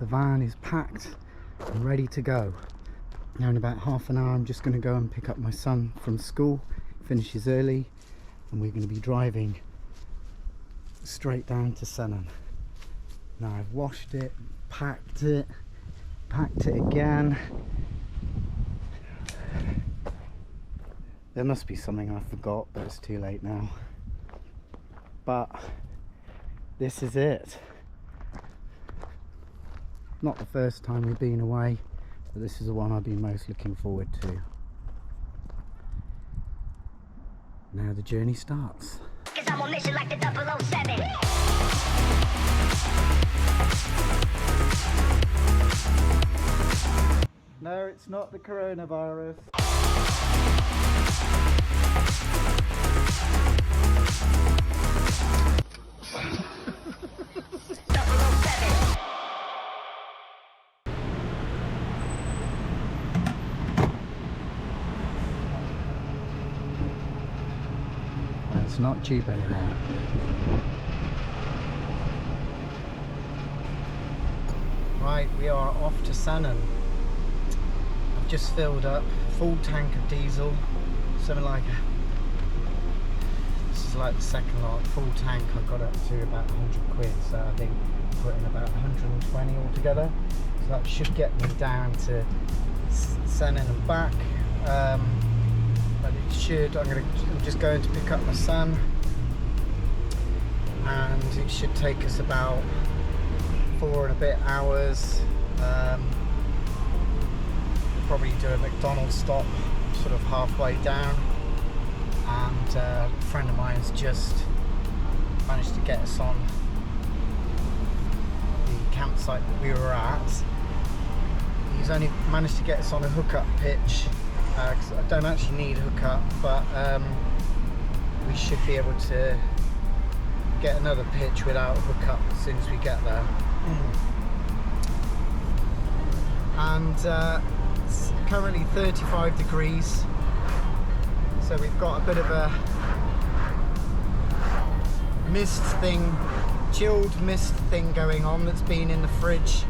The van is packed and ready to go. Now in about half an hour I'm just going to go and pick up my son from school. He finishes early and we're going to be driving straight down to Sennen. Now I've washed it, packed it again. There must be something I forgot, but it's too late now. But this is it. Not the first time we've been away, but this is the one I've been most looking forward to. Now the journey starts. 'Cause I'm on mission like the 007. No, it's not the coronavirus. It's not cheap anymore. Right, we are off to Sennen. I've just filled up full tank of diesel, something like this is like the second lot. Full tank I got up to about 100 quid, so I think put in about 120 altogether. So that should get me down to Sennen and back. But it should, I'm just going to pick up my son, and it should take us about 4 and a bit hours. Probably do a McDonald's stop sort of halfway down, and a friend of mine's just managed to get us on the campsite that we were at. He's only managed to get us on a hookup pitch. Cause I don't actually need hookup, but we should be able to get another pitch without hookup as soon as we get there. And it's currently 35 degrees, so we've got a bit of a mist thing, chilled mist thing going on that's been in the fridge.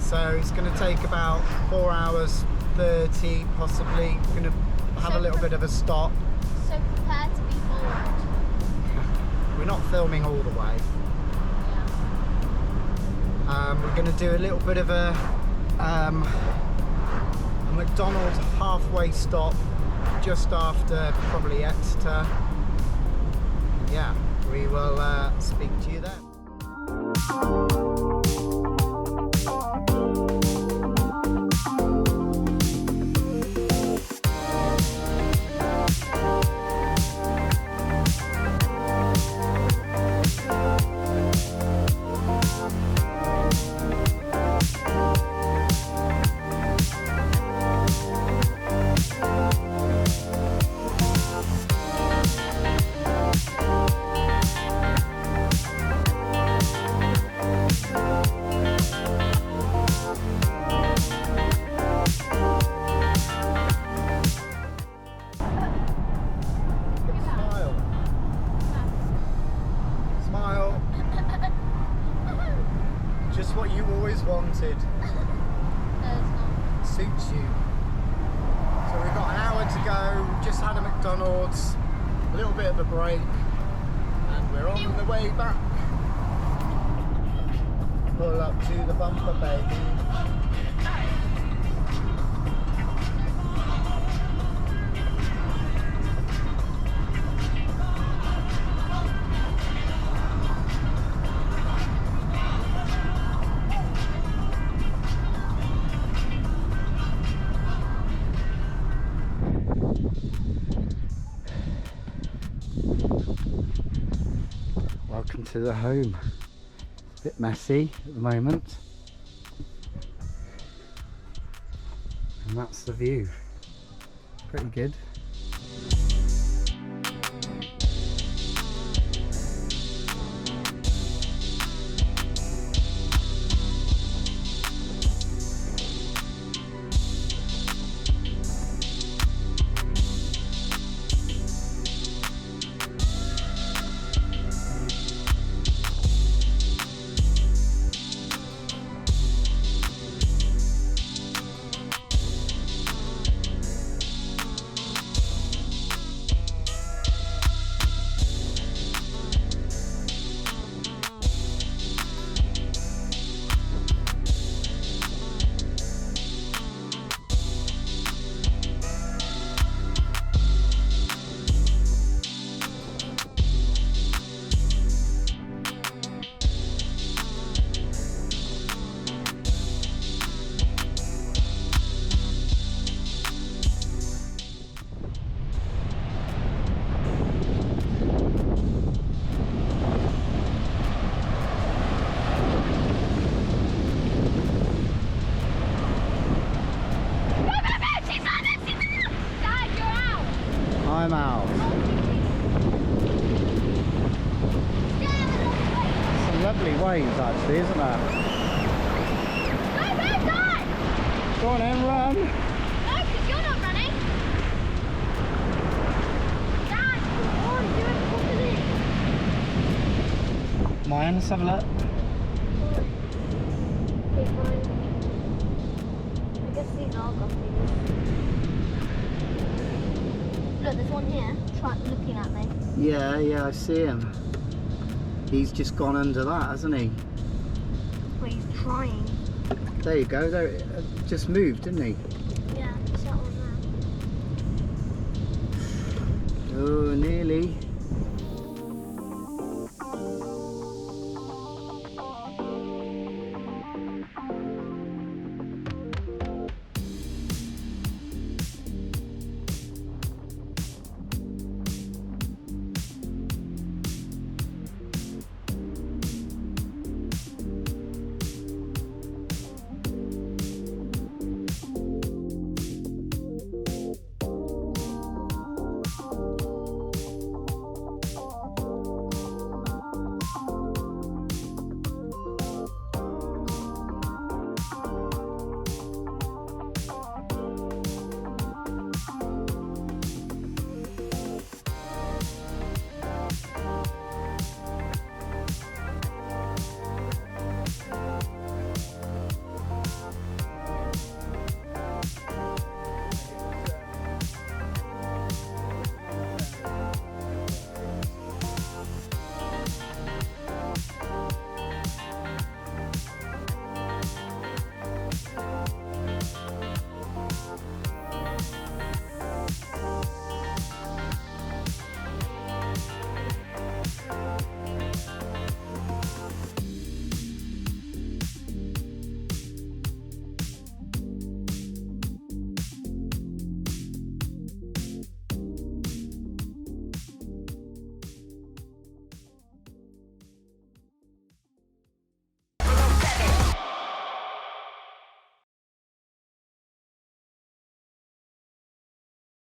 So it's going to take about 4 hours 30 possibly. We're going to have a little bit of a stop. So prepare to be bored. We're not filming all the way. Yeah. We're going to do a little bit of a McDonald's halfway stop just after probably Exeter. Yeah, we will speak to you then. Wanted. Suits you. So we've got an hour to go. We've just had a McDonald's, a little bit of a break, and we're on the way back. Pull up to the bumper, baby. Welcome to the home. A bit messy at the moment, and that's the view. Pretty good. lovely waves actually, isn't there? Go, Dad! Go on then, run! No, because you're not running. Dad, come on, do it properly. Mine, let's have a look. Okay, fine. I guess these are guppies. Look, there's one here, looking at me. Yeah, I see him. He's just gone under that, hasn't he? Well, he's trying. There you go, there, just moved, didn't he? Yeah, it's that one there. Oh, nearly.